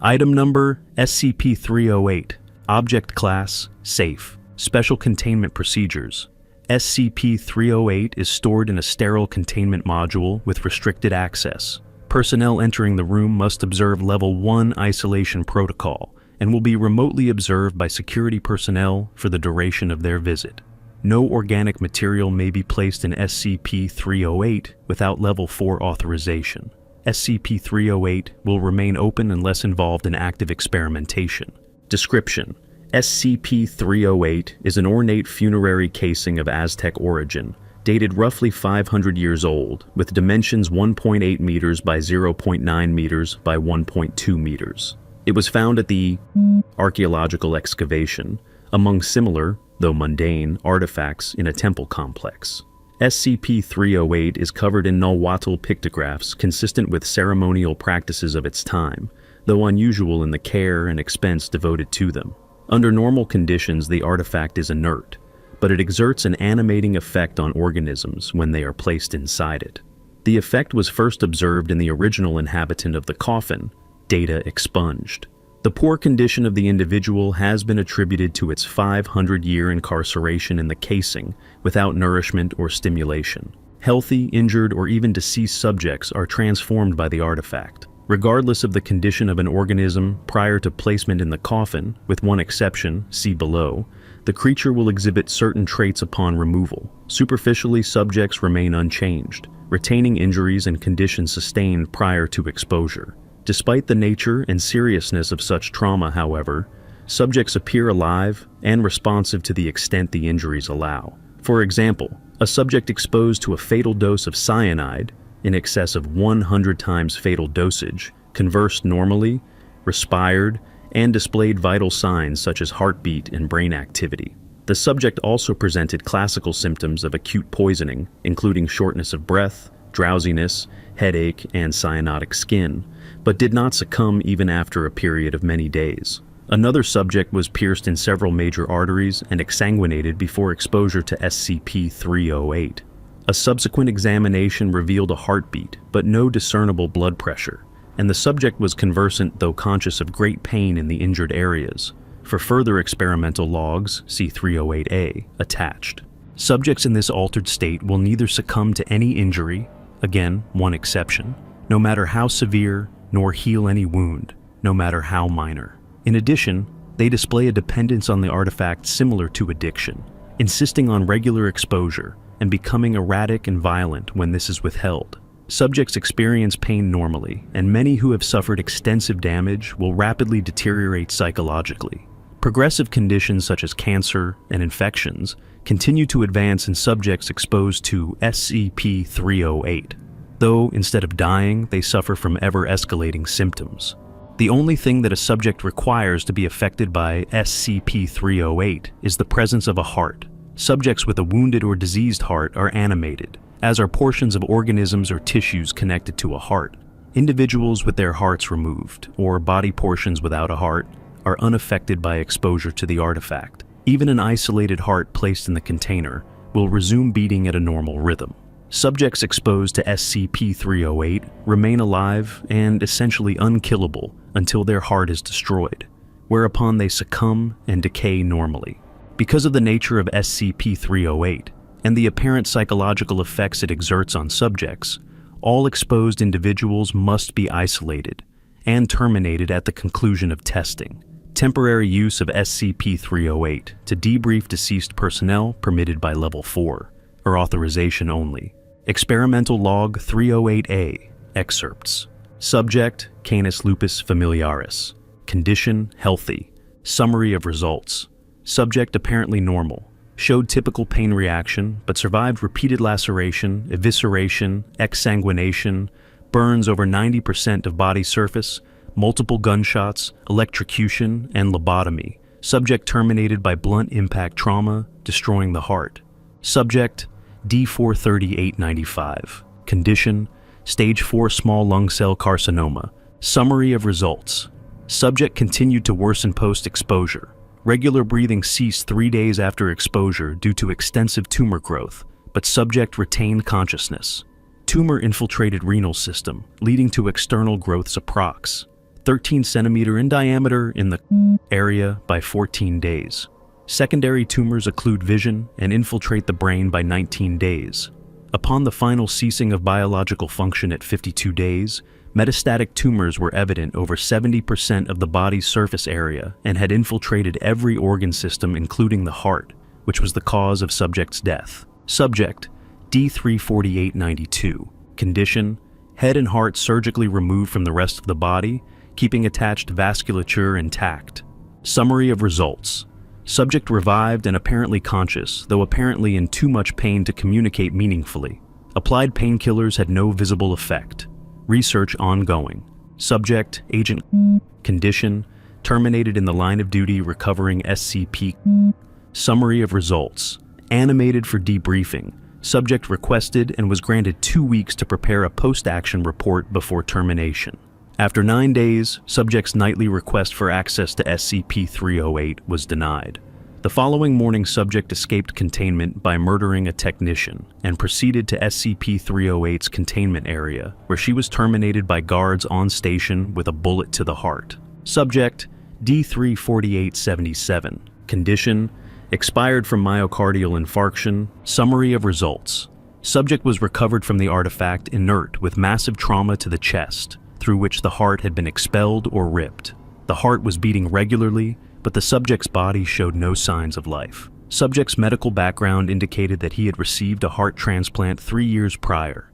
Item number SCP-308. Object Class Safe. Special Containment Procedures. SCP-308 is stored in a sterile containment module with restricted access. Personnel entering the room must observe Level 1 isolation protocol and will be remotely observed by security personnel for the duration of their visit. No organic material may be placed in SCP-308 without Level 4 authorization. SCP-308 will remain open unless involved in active experimentation. Description: SCP-308 is an ornate funerary casing of Aztec origin, dated roughly 500 years old, with dimensions 1.8 meters by 0.9 meters by 1.2 meters. It was found at the archaeological excavation, among similar, though mundane, artifacts in a temple complex. SCP-308 is covered in Nahuatl pictographs consistent with ceremonial practices of its time, though unusual in the care and expense devoted to them. Under normal conditions, the artifact is inert, but it exerts an animating effect on organisms when they are placed inside it. The effect was first observed in the original inhabitant of the coffin, data expunged. The poor condition of the individual has been attributed to its 500-year incarceration in the casing without nourishment or stimulation. Healthy, injured, or even deceased subjects are transformed by the artifact. Regardless of the condition of an organism prior to placement in the coffin, with one exception, see below, the creature will exhibit certain traits upon removal. Superficially, subjects remain unchanged, retaining injuries and conditions sustained prior to exposure. Despite the nature and seriousness of such trauma, however, subjects appear alive and responsive to the extent the injuries allow. For example, a subject exposed to a fatal dose of cyanide, in excess of 100 times fatal dosage, conversed normally, respired, and displayed vital signs such as heartbeat and brain activity. The subject also presented classical symptoms of acute poisoning, including shortness of breath, drowsiness, headache, and cyanotic skin, but did not succumb even after a period of many days. Another subject was pierced in several major arteries and exsanguinated before exposure to SCP-308. A subsequent examination revealed a heartbeat, but no discernible blood pressure, and the subject was conversant though conscious of great pain in the injured areas. For further experimental logs, see 308A, attached. Subjects in this altered state will neither succumb to any injury, again, one exception, no matter how severe, nor heal any wound, no matter how minor. In addition, they display a dependence on the artifact similar to addiction, insisting on regular exposure and becoming erratic and violent when this is withheld. Subjects experience pain normally, and many who have suffered extensive damage will rapidly deteriorate psychologically. Progressive conditions such as cancer and infections continue to advance in subjects exposed to SCP-308, though instead of dying, they suffer from ever-escalating symptoms. The only thing that a subject requires to be affected by SCP-308 is the presence of a heart. Subjects with a wounded or diseased heart are animated, as are portions of organisms or tissues connected to a heart. Individuals with their hearts removed, or body portions without a heart, are unaffected by exposure to the artifact. Even an isolated heart placed in the container will resume beating at a normal rhythm. Subjects exposed to SCP-308 remain alive and essentially unkillable until their heart is destroyed, whereupon they succumb and decay normally. Because of the nature of SCP-308 and the apparent psychological effects it exerts on subjects, all exposed individuals must be isolated and terminated at the conclusion of testing. Temporary use of SCP-308 to debrief deceased personnel permitted by Level 4, or authorization only. Experimental Log 308A, excerpts. Subject, Canis lupus familiaris. Condition, healthy. Summary of results. Subject apparently normal. Showed typical pain reaction, but survived repeated laceration, evisceration, exsanguination, burns over 90% of body surface, multiple gunshots, electrocution, and lobotomy. Subject terminated by blunt impact trauma, destroying the heart. Subject, D43895. Condition, Stage 4 small lung cell carcinoma. Summary of results. Subject continued to worsen post-exposure. Regular breathing ceased 3 days after exposure due to extensive tumor growth, but subject retained consciousness. Tumor infiltrated renal system, leading to external growths approx. 13 centimeter in diameter in the area by 14 days. Secondary tumors occlude vision and infiltrate the brain by 19 days. Upon the final ceasing of biological function at 52 days, metastatic tumors were evident over 70% of the body's surface area and had infiltrated every organ system including the heart, which was the cause of subject's death. Subject, D34892. Condition, head and heart surgically removed from the rest of the body, keeping attached vasculature intact. Summary of results. Subject revived and apparently conscious, though apparently in too much pain to communicate meaningfully. Applied painkillers had no visible effect. Research ongoing. Subject, Agent. Condition, terminated in the line of duty recovering SCP. Summary of results. Animated for debriefing. Subject requested and was granted 2 weeks to prepare a post-action report before termination. After 9 days, subject's nightly request for access to SCP-308 was denied. The following morning, subject escaped containment by murdering a technician and proceeded to SCP-308's containment area, where she was terminated by guards on station with a bullet to the heart. Subject, D34877. Condition, expired from myocardial infarction. Summary of results. Subject was recovered from the artifact inert with massive trauma to the chest, through which the heart had been expelled or ripped. The heart was beating regularly, but the subject's body showed no signs of life. Subject's medical background indicated that he had received a heart transplant 3 years prior.